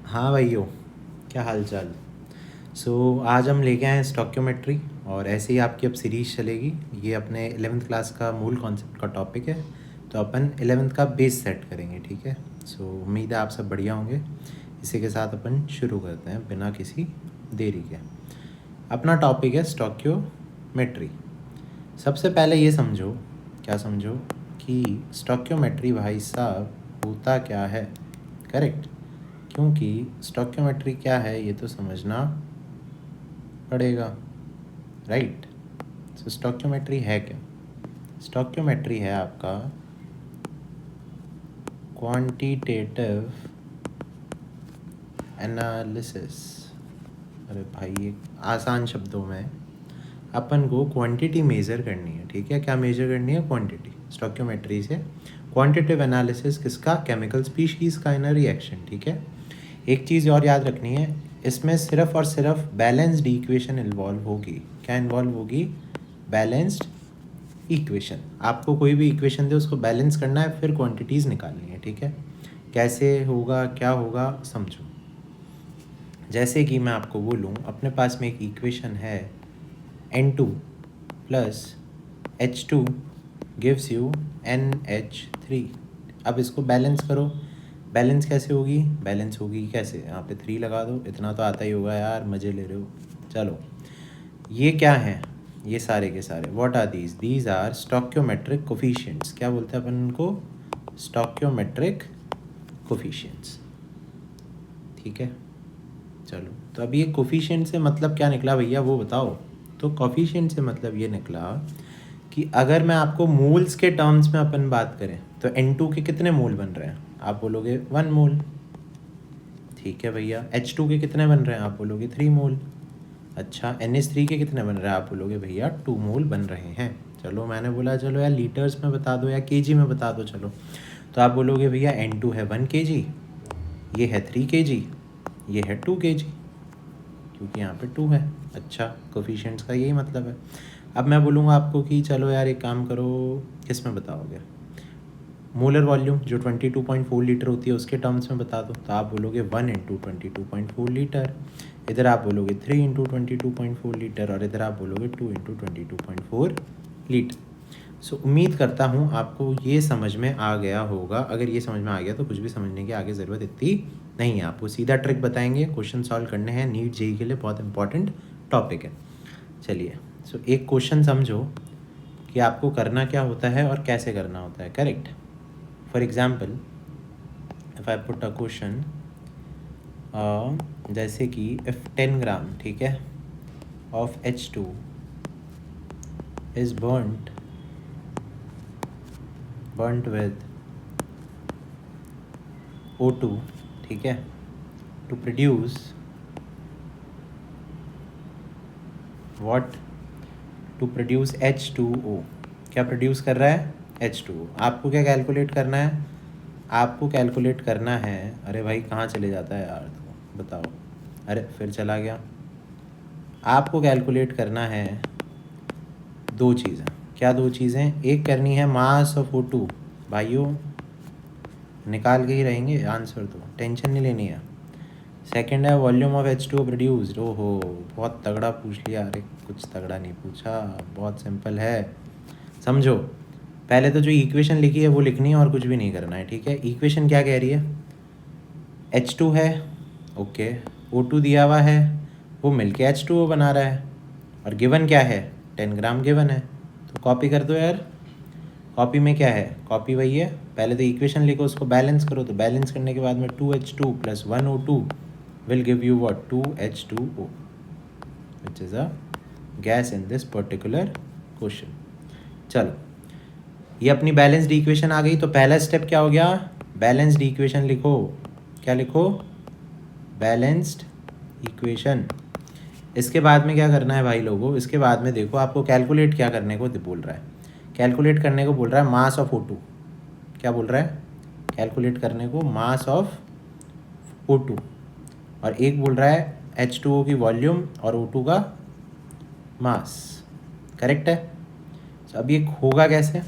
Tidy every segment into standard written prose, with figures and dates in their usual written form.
हाँ भाइयों, क्या हाल चाल। आज हम लेके आए हैं स्टॉक्योमेट्री और ऐसे ही आपकी अब सीरीज चलेगी। ये अपने 11th क्लास का मूल कॉन्सेप्ट का टॉपिक है, तो अपन 11th का बेस सेट करेंगे। ठीक है। उम्मीद है आप सब बढ़िया होंगे। इसी के साथ अपन शुरू करते हैं बिना किसी देरी के। अपना टॉपिक है स्टॉक्योमेट्री। सबसे पहले ये समझो, क्या समझो कि स्टॉक्योमेट्री भाई साहब होता क्या है। करेक्ट। क्योंकि स्टॉक्योमेट्री क्या है ये तो समझना पड़ेगा, राइट। स्टॉक्योमेट्री है क्या? स्टॉक्योमेट्री है आपका क्वांटिटेटिव एनालिसिस। अरे भाई, ये आसान शब्दों में अपन को क्वांटिटी मेज़र करनी है। ठीक है, क्या मेज़र करनी है? क्वांटिटी। स्टॉक्योमेट्री से क्वांटिटेटिव एनालिसिस किसका? केमिकल स्पीशीज़ का इन अ रिएक्शन। ठीक है। एक चीज़ और याद रखनी है, इसमें सिर्फ और सिर्फ बैलेंस्ड इक्वेशन इन्वॉल्व होगी। क्या इन्वॉल्व होगी? Balanced equation. आपको कोई भी इक्वेशन दे उसको बैलेंस करना है, फिर क्वांटिटीज़ निकालनी है। ठीक है। कैसे होगा, क्या होगा, समझो। जैसे कि मैं आपको बोलूँ, अपने पास में एक इक्वेशन है N2 plus H2 gives you NH3। अब इसको बैलेंस करो। बैलेंस कैसे होगी? बैलेंस होगी कैसे? यहाँ पे 3 लगा दो, इतना तो आता ही होगा यार, मज़े ले रहे हो। चलो, ये क्या है? ये सारे के सारे what are these? These are stoichiometric coefficients. क्या बोलते हैं अपन उनको? Stoichiometric coefficients. ठीक है। चलो, तो अब ये कोफिशिएंट से मतलब क्या निकला भैया, वो बताओ। तो कोफिशिएंट से मतलब ये निकला कि अगर मैं आपको मोल्स के टर्म्स में अपन बात करें तो N2 के कितने मोल बन रहे हैं? आप बोलोगे 1 मोल। ठीक है भैया। H2 के कितने बन रहे हैं? आप बोलोगे 3 मोल। अच्छा, NH3 के कितने बन रहे हैं? आप बोलोगे भैया 2 मोल बन रहे हैं। चलो, मैंने बोला चलो यार लीटर्स में बता दो या केजी में बता दो। चलो, तो आप बोलोगे भैया N2 है 1 kg, ये है 3 kg, ये है 2 kg, क्योंकि यहाँ पे 2 है। अच्छा, कोफिशिएंट्स का यही मतलब है। अब मैं बोलूँगा आपको कि चलो यार एक काम करो, किस में बताओगे? मोलर वॉल्यूम जो 22.4 लीटर होती है उसके टर्म्स में बता दो। तो आप बोलोगे 1 इंटू 22.4 लीटर। इधर आप बोलोगे 3 इंटू 22.4 लीटर और इधर आप बोलोगे 2 इंटू 22.4 लीटर। उम्मीद करता हूँ आपको ये समझ में आ गया होगा। अगर ये समझ में आ गया तो कुछ भी समझने की आगे ज़रूरत इतनी नहीं है। आपको सीधा ट्रिक बताएंगे, क्वेश्चन सॉल्व करने हैं। नीट जेई के लिए बहुत इंपॉर्टेंट टॉपिक है। चलिए, एक क्वेश्चन समझो कि आपको करना क्या होता है और कैसे करना होता है। Correct. For example, if I put a question जैसे कि इफ़ 10 ग्राम, ठीक है, of H2 is burnt with O2, ठीक है, to produce what? To produce H2O। क्या प्रोड्यूस कर रहा है? H2O। आपको क्या कैलकुलेट करना है? आपको कैलकुलेट करना है, अरे भाई कहाँ चले जाता है यार, तो बताओ। अरे फिर चला गया। आपको कैलकुलेट करना है 2 चीज़ें। क्या 2 चीज़ें? एक करनी है मास ऑफ O2। भाइयों निकाल के ही रहेंगे आंसर, तो टेंशन नहीं लेनी है। सेकंड है वॉल्यूम ऑफ H2O प्रोड्यूस्ड। ओहो, बहुत तगड़ा पूछ लिया। अरे कुछ तगड़ा नहीं पूछा, बहुत सिंपल है। समझो, पहले तो जो इक्वेशन लिखी है वो लिखनी है और कुछ भी नहीं करना है। ठीक है। इक्वेशन क्या कह रही है? H2 है, ओके, O2 दिया हुआ है, वो मिलके H2O बना रहा है, और गिवन क्या है? 10 ग्राम गिवन है। तो कॉपी कर दो यार। कॉपी में क्या है? कॉपी वही है, पहले तो इक्वेशन लिखो, उसको बैलेंस करो। तो बैलेंस करने के बाद में 2H2 plus 1O2 will give you what? 2H2O, which is a gas in this particular question. चलो, ये अपनी बैलेंस्ड इक्वेशन आ गई। तो पहला स्टेप क्या हो गया? बैलेंस्ड इक्वेशन लिखो। क्या लिखो? Balanced equation. इसके बाद में क्या करना है भाई लोगों? इसके बाद में देखो, आपको कैलकुलेट क्या करने को बोल रहा है? कैलकुलेट करने को बोल रहा है मास ऑफ O2। क्या बोल रहा है? कैलकुलेट करने को मास ऑफ O2, और एक बोल रहा है H2O की वॉल्यूम और O2 का मास। करेक्ट है। तो अब ये होगा कैसे?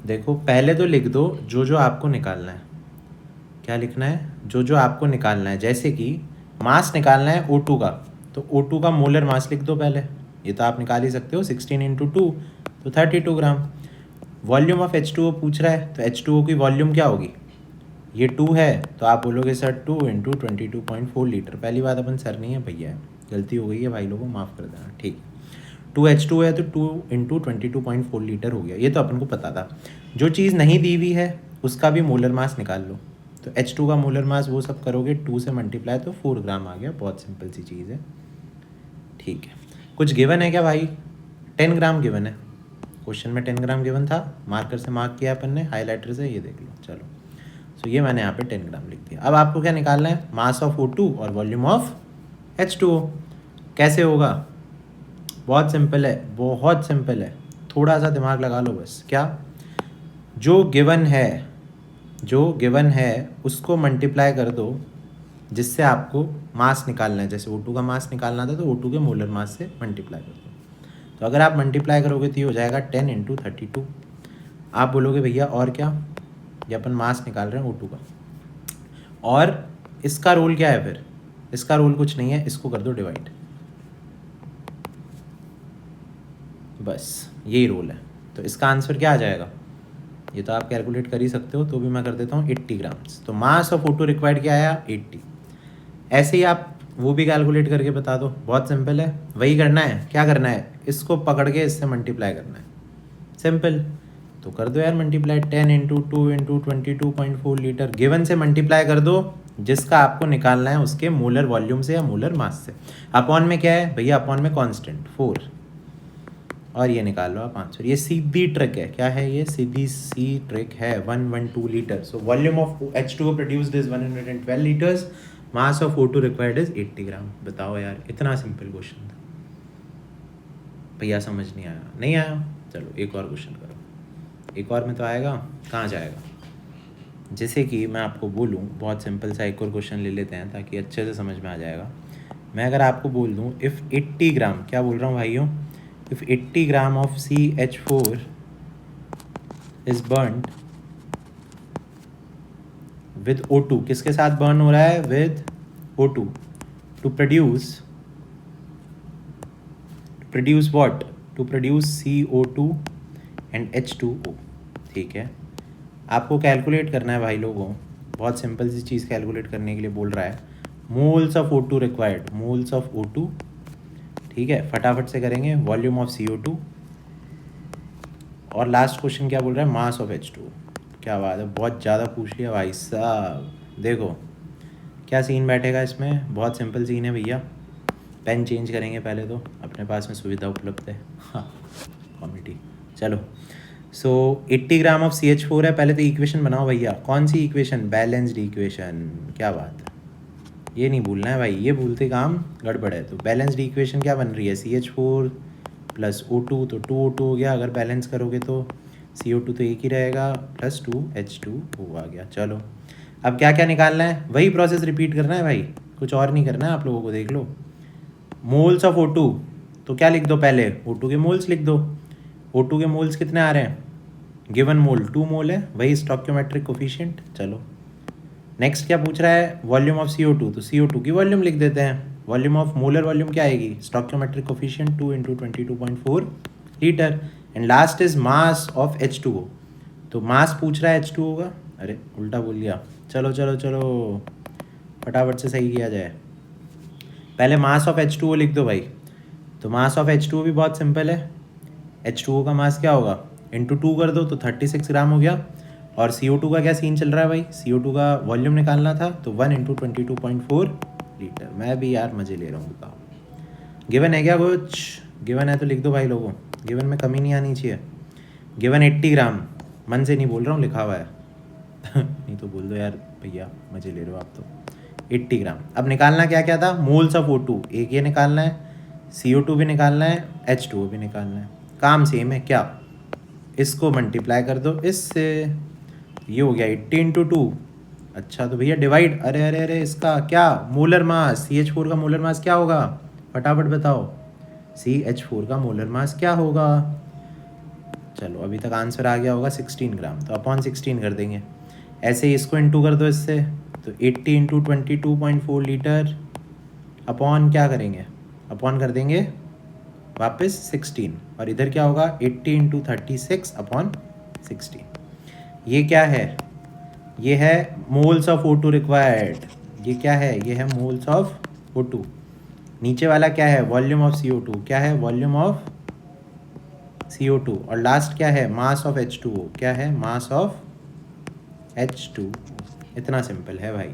देखो, पहले तो लिख दो जो जो आपको निकालना है। क्या लिखना है? जो आपको निकालना है, जैसे कि मास निकालना है O2 का, तो O2 का मोलर मास लिख दो पहले, ये तो आप निकाल ही सकते हो, 16 इंटू 2 तो 32 ग्राम। वॉल्यूम ऑफ H2O पूछ रहा है, तो H2O की वॉल्यूम क्या होगी, ये 2 है तो आप बोलोगे सर 2 इंटू 22.4 लीटर। पहली बात अपन सर नहीं है भैया है, गलती हो गई है भाई लोगों, माफ़ कर देना, ठीक। 2H2 है तो 2 इंटू 22.4 लीटर हो गया, ये तो अपन को पता था। जो चीज़ नहीं दी हुई है उसका भी मोलर मास निकाल लो, तो H2 का मोलर मास वो सब करोगे 2 से मल्टीप्लाई तो 4 ग्राम आ गया, बहुत सिंपल सी चीज़ है, ठीक है। कुछ गिवन है क्या भाई, 10 ग्राम गिवन है, क्वेश्चन में 10 ग्राम गिवन था, मार्कर से मार्क किया अपन ने, हाईलाइटर से, ये देख लो, चलो। तो ये मैंने यहाँ पे 10 ग्राम लिख दिया। अब आपको क्या निकालना है, मास ऑफ O2 और वॉल्यूम ऑफ H2O। कैसे होगा, बहुत सिंपल है, बहुत सिंपल है, थोड़ा सा दिमाग लगा लो बस। क्या, जो गिवन है उसको मल्टीप्लाई कर दो जिससे आपको मास निकालना है, जैसे O2 का मास निकालना था तो O2 के मोलर मास से मल्टीप्लाई कर दो। तो अगर आप मल्टीप्लाई करोगे तो ये हो जाएगा 10 इंटू 32। आप बोलोगे भैया और क्या, ये अपन मास निकाल रहे हैं O2 का, और इसका रोल क्या है, फिर इसका रोल कुछ नहीं है, इसको कर दो डिवाइड, बस यही रोल है। तो इसका आंसर क्या आ जाएगा, ये तो आप कैलकुलेट कर ही सकते हो, तो भी मैं कर देता हूँ 80 ग्राम्स। तो मास ऑफ O2 रिक्वायर्ड क्या आया, 80। ऐसे ही आप वो भी कैलकुलेट करके बता दो, बहुत सिंपल है, वही करना है। क्या करना है, इसको पकड़ के इससे मल्टीप्लाई करना है, सिंपल। तो कर दो यार multiply, 10 into 2 into 22.4 litre, given से मल्टीप्लाई कर दो जिसका आपको निकालना है उसके मोलर वॉल्यूम से या मोलर मास से। अपॉन में क्या है भैया, अपॉन में कांस्टेंट 4, और ये निकाल लो आप आंसर। ये सीधी ट्रिक है, क्या है ये, सीधी सी ट्रिक है, 112 litre. So volume of H2O produced is 112 litres, mass of O2 required is 80 ग्राम। बताओ यार, इतना सिंपल क्वेश्चन था भैया, समझ नहीं आया, नहीं आया, चलो एक और क्वेश्चन करो। एक और में तो आएगा, कहाँ जाएगा। जैसे कि मैं आपको बोलूँ, बहुत सिंपल सा एक और क्वेश्चन ले लेते हैं ताकि अच्छे से समझ में आ जाएगा। मैं अगर आपको बोल दूँ, इफ़ 80 ग्राम, क्या बोल रहा हूँ भाइयों, if 80 gram of CH4 is burned with O2, किसके साथ बर्न हो रहा है, with O2, to produce what, to produce CO2 and H2O, ठीक है। आपको कैलकुलेट करना है भाई लोगों, बहुत सिंपल सी चीज़ कैलकुलेट करने के लिए बोल रहा है, moles of O2 required, moles of O2, ठीक है, फटाफट से करेंगे, वॉल्यूम ऑफ CO2, और लास्ट क्वेश्चन क्या बोल रहा है, मास ऑफ H2O। क्या बात है, बहुत ज़्यादा पूछ लिया भाई साहब। देखो क्या सीन बैठेगा इसमें, बहुत सिंपल सीन है भैया। पेन चेंज करेंगे पहले, तो अपने पास में सुविधा उपलब्ध है, हाँ कॉमेडी, चलो। सो 80 ग्राम ऑफ CH4 है, पहले तो इक्वेशन बनाओ भैया, कौन सी इक्वेशन, बैलेंस्ड इक्वेशन, क्या बात है, ये नहीं भूलना है भाई, ये भूलते काम गड़बड़ है। तो बैलेंस्ड इक्वेशन क्या बन रही है, CH4 प्लस O2, तो 2O2 हो गया, अगर बैलेंस करोगे तो CO2 तो एक ही रहेगा, प्लस 2H2O आ गया। चलो अब क्या क्या निकालना है, वही प्रोसेस रिपीट करना है भाई, कुछ और नहीं करना है आप लोगों को, देख लो। मोल्स ऑफ O2, तो क्या लिख दो पहले, O2 के मोल्स लिख दो। O2 के मोल्स कितने आ रहे हैं, गिवन मोल 2 मोल है, वही स्टोइकियोमेट्रिक कोफिशिएंट। चलो नेक्स्ट क्या पूछ रहा है, वॉल्यूम ऑफ CO2, तो CO2 की वॉल्यूम लिख देते हैं। वॉल्यूम ऑफ मोलर वॉल्यूम क्या आएगी, stoichiometric coefficient 2 into 22.4 litre. And last is mass of H2O, तो मास पूछ रहा है H2O का, अरे उल्टा बोल दिया, चलो चलो चलो फटाफट से सही किया जाए। पहले मास ऑफ H2O लिख दो भाई, तो मास ऑफ H2O भी बहुत सिंपल है, H2O का मास क्या होगा, इंटू 2 कर दो तो 36 ग्राम हो गया। और CO2 का क्या सीन चल रहा है भाई, CO2 का वॉल्यूम निकालना था, तो 1 इंटू 22.4 लीटर। मैं भी यार मज़े ले रहा हूँ, बताओ गिवन है क्या कुछ, गिवन है तो लिख दो भाई लोगों, गिवन में कमी नहीं आनी चाहिए। गिवन 80 ग्राम, मन से नहीं बोल रहा हूँ, लिखा हुआ है नहीं तो बोल दो यार भैया मज़े ले रहे हो आप, तो 80 ग्राम। अब निकालना क्या क्या था, मोल्स ऑफ O2, एक ये निकालना है, CO2 भी निकालना है, H2O भी निकालना है, काम सेम है। क्या, इसको मल्टीप्लाई कर दो इससे, ये हो गया 80 इंटू 2। अच्छा तो भैया डिवाइड, अरे अरे अरे इसका क्या, मोलर मास, CH4 का मोलर मास क्या होगा, फटाफट बताओ, CH4 का मोलर मास क्या होगा। चलो अभी तक आंसर आ गया होगा 16 ग्राम, तो अपॉन 16 कर देंगे। ऐसे ही इसको इंटू कर दो इससे, तो 80 इंटू 22.4 लीटर अपॉन क्या करेंगे, अपॉन कर देंगे वापस 16, और इधर क्या होगा 80 इंटू 36 अपॉन 16। ये क्या है, ये है मोल्स ऑफ O2 रिक्वायर्ड। ये क्या है, ये है मोल्स ऑफ O2। नीचे वाला क्या है, वॉल्यूम ऑफ CO2, क्या है वॉल्यूम ऑफ CO2, और लास्ट क्या है मास ऑफ H2O, क्या है मास ऑफ H2। इतना सिंपल है भाई।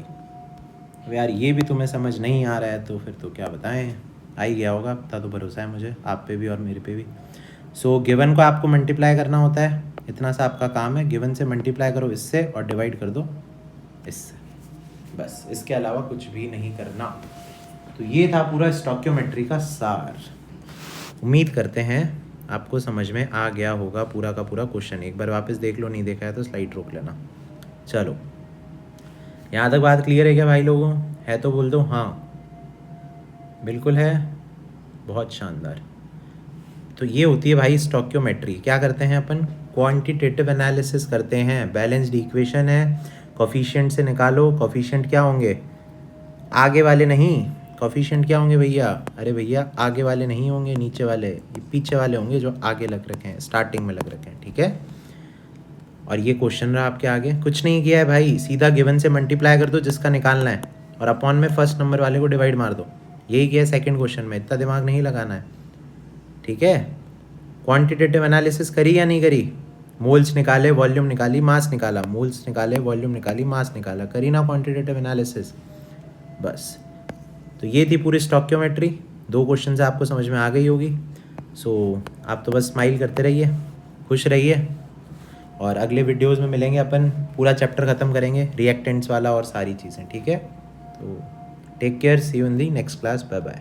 अब यार ये भी तुम्हें समझ नहीं आ रहा है तो फिर तो क्या बताएं, आ ही गया होगा, इतना तो भरोसा है मुझे आप पे भी और मेरे पे भी। सो गिवन को आपको मल्टीप्लाई करना होता है, इतना सा आपका काम है, गिवन से मल्टीप्लाई करो इससे और डिवाइड कर दो इससे, बस इसके अलावा कुछ भी नहीं करना। तो ये था पूरा स्टोइकियोमेट्री का सार। उम्मीद करते हैं आपको समझ में आ गया होगा पूरा का पूरा क्वेश्चन। एक बार वापस देख लो, नहीं देखा है तो स्लाइड रोक लेना। चलो यहाँ तक बात क्लियर है क्या भाई लोगों, है तो बोल दो हाँ, बिल्कुल है, बहुत शानदार। तो ये होती है भाई स्टोइकियोमेट्री। क्या करते हैं अपन, क्वांटिटेटिव एनालिसिस करते हैं। बैलेंस्ड इक्वेशन है, कोफिशिएंट से निकालो, कोफिशिएंट क्या होंगे आगे वाले नहीं, कोफिशिएंट क्या होंगे भैया, अरे भैया आगे वाले नहीं होंगे, नीचे वाले, ये पीछे वाले होंगे जो आगे लग रखे हैं, स्टार्टिंग में लग रखे हैं, ठीक है। और ये क्वेश्चन रहा आपके आगे, कुछ नहीं किया है भाई, सीधा गिवन से मल्टीप्लाई कर दो जिसका निकालना है, और अपॉन में फर्स्ट नंबर वाले को डिवाइड मार दो, यही किया है सेकंड क्वेश्चन में, इतना दिमाग नहीं लगाना है, ठीक है। क्वांटिटेटिव एनालिसिस करी या नहीं करी, मोल्स निकाले, वॉल्यूम निकाली, मास निकाला, मोल्स निकाले, वॉल्यूम निकाली, मास निकाला, करी ना क्वांटिटेटिव एनालिसिस, बस। तो ये थी पूरी स्टोइकियोमेट्री, 2 क्वेश्चन से आपको समझ में आ गई होगी। सो आप तो बस स्माइल करते रहिए, खुश रहिए, और अगले वीडियोस में मिलेंगे अपन, पूरा चैप्टर ख़त्म करेंगे, रिएक्टेंट्स वाला और सारी चीज़ें, ठीक है। तो take care, see you in the next class, bye bye.